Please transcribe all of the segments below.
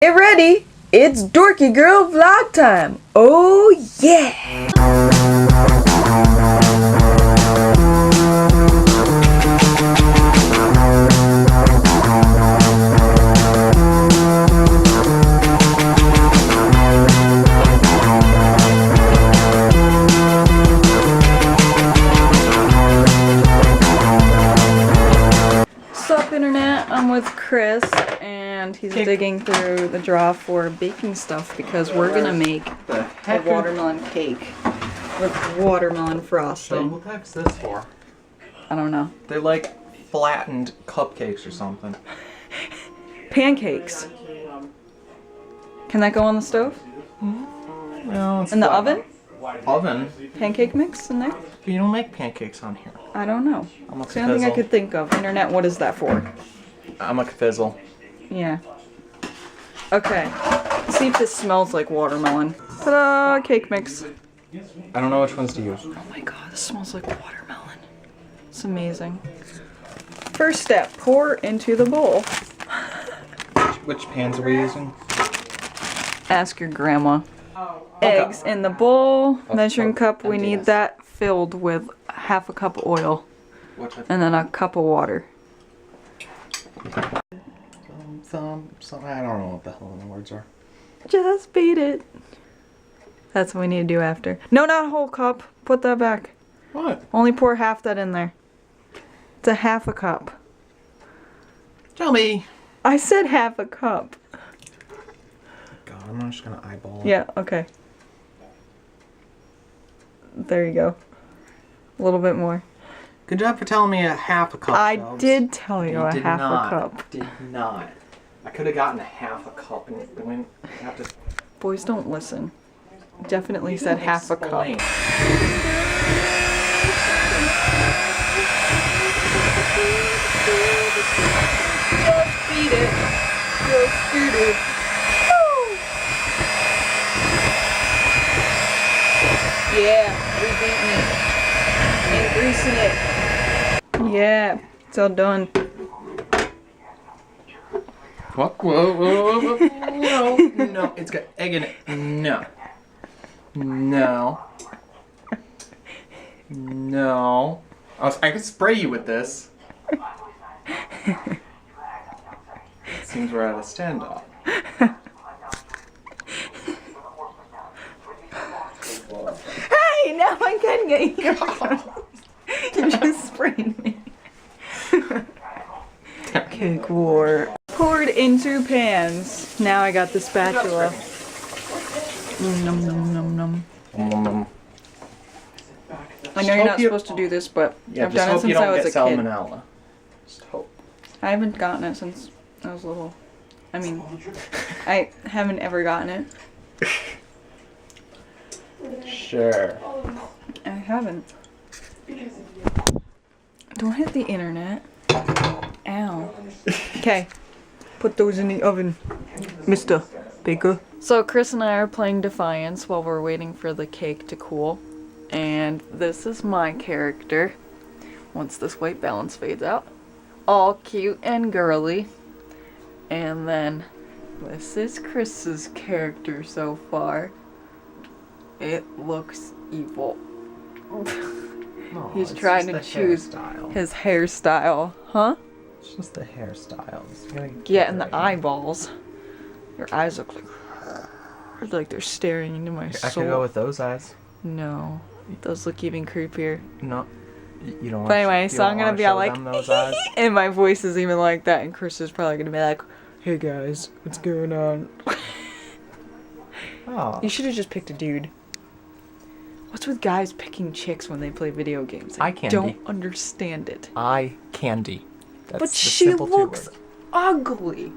Get ready! It's Dorky Girl vlog time! Oh yeah! Sup internet, I'm with Chris and he's digging through the drawer for baking stuff because we're gonna make a watermelon cake with watermelon frosting. What the heck's this for? I don't know. They're like flattened cupcakes or something. Pancakes. Can that go on the stove? No, it's In the oven? Oven? Pancake mix in there? You don't make pancakes on here. I don't know. I'm a It's the only thing I could think of. Internet, what is that for? I'm a fizzle. Yeah. Okay. Let's see if this smells like watermelon. Ta-da! Cake mix. I don't know which ones to use. Oh my god, this smells like watermelon. It's amazing. First step, pour into the bowl. Which pans are we using? Ask your grandma. Eggs in the bowl. Measuring cup, we need that filled with half a cup of oil. And then a cup of water. I don't know what the hell the words are. Just beat it. That's what we need to do after. No, not a whole cup. Put that back. What? Only pour half that in there. It's a half a cup. Tell me. I said half a cup. God, I'm just gonna eyeball it. Yeah, okay. There you go. A little bit more. Good job for telling me a half a cup. I Shelves. did tell you a did half not. a cup. Did not. I could have gotten a half a cup and went. Have to. Boys don't listen. Definitely said half a cup. Explain. Just beat it. Just beat it. Woo! Yeah, we beating it. Increasing it. Yeah, it's all done. What? Whoa. No. It's got egg in it. No. I could spray you with this. It seems we're at a standoff. Hey, now I can get you. You just sprayed me. Cake war. Poured into pans. Now I got the spatula. Nom nom nom nom. I know you're not supposed to do this, but Yeah, I've just done it hope you since I don't was a get kid. salmonella. Just hope. I haven't gotten it since I was little. I mean, I haven't ever gotten it. Sure. I haven't. Don't hit the internet. Ow. Okay. Put those in the oven, Mr. Baker. So Chris and I are playing Defiance while we're waiting for the cake to cool. And this is my character. Once this white balance fades out. All cute and girly. And then this is Chris's character so far. It looks evil. He's trying to choose his hairstyle. Huh? It's just the hairstyles. Get in the eyeballs. Your eyes look like they're staring into my soul. I could go with those eyes. No, those look even creepier. No, you don't. But anyway, so I'm gonna be all like, those eyes. and my voice is even like that, and Chris is probably gonna be like, "Hey guys, what's going on?" Oh. You should have just picked a dude. What's with guys picking chicks when they play video games? I Eye candy. don't understand it. Eye candy. That's But the she simple two looks words. ugly.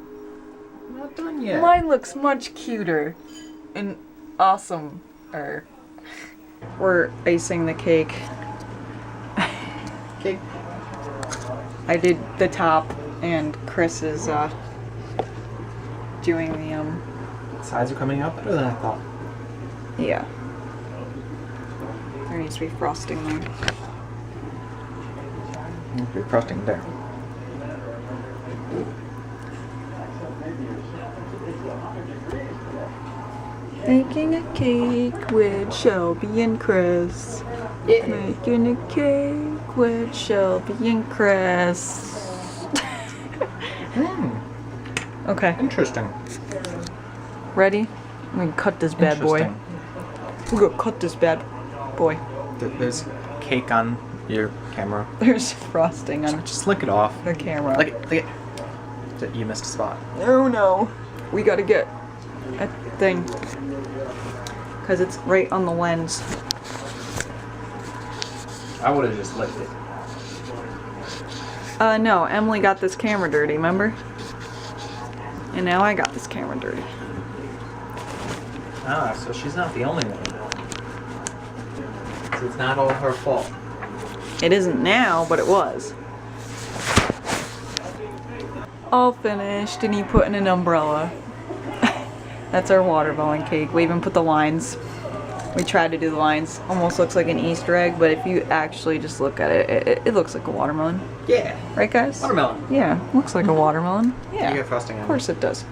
I'm not done yet. Mine looks much cuter and awesome. We're icing the cake. Cake. I did the top, and Chris is doing the Sides are coming out better than I thought. yeah. There needs to be frosting there. You're frosting there. Making a cake with Shelby and Chris. Yeah. Making a cake with Shelby and Chris. Okay, Interesting. ready? We can cut this bad boy. Interesting. We're gonna cut this bad boy. There's cake on your camera. There's frosting on Just lick it off. the camera. Lick it. You missed a spot. Oh no. We gotta get a thing. Because it's right on the lens. I would have just licked it. No, Emily got this camera dirty, remember? And now I got this camera dirty. Ah, so she's not the only one. So it's not all her fault. It isn't now, but it was. All finished, and you put in an umbrella. That's our watermelon cake. We even put the lines. We tried to do the lines. Almost looks like an Easter egg, but if you actually just look at it, it looks like a watermelon. Yeah. Right, guys? Watermelon. Yeah, looks like a watermelon. Yeah. You get frosting on Of course it does.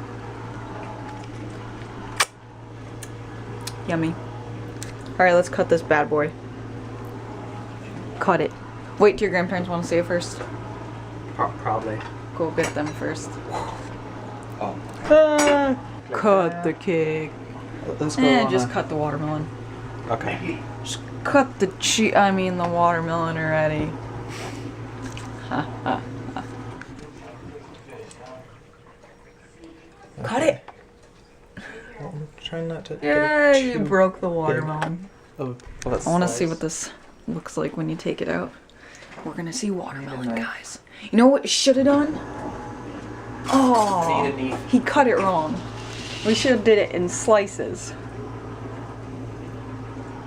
Yummy. Alright, let's cut this bad boy. Cut it. Wait till your grandparents want to see it first. Probably. Go get them first. Oh. Cut the cake. Let's go on Just a- cut the watermelon. Okay. Just cut the the watermelon already. Ha ha ha. Cut it! I'm trying not to. Yeah, get it you too broke the big. watermelon. Oh, well, that's I want to see slice. what this looks like when you take it out. We're gonna see watermelon, guys. You know what you should have done? Oh, Need a knee. he cut it wrong. We should have did it in slices.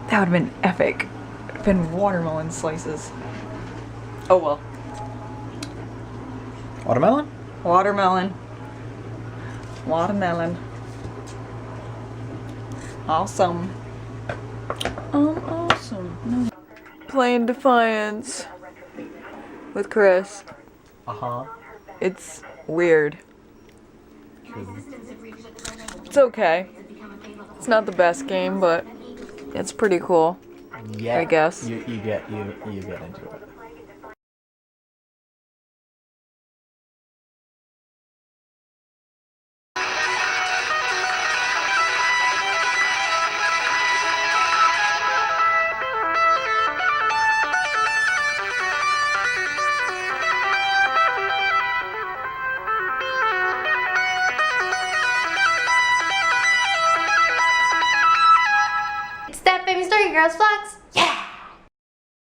That would have been epic. It would have been watermelon slices. Oh well. Watermelon? Watermelon. Watermelon. Awesome. Awesome. No. Playing Defiance with Chris. Uh-huh. It's weird. It's okay. It's not the best game, but it's pretty cool. Yeah. I guess. You get into it. It's that famous story, Girls Vlogs. Yeah!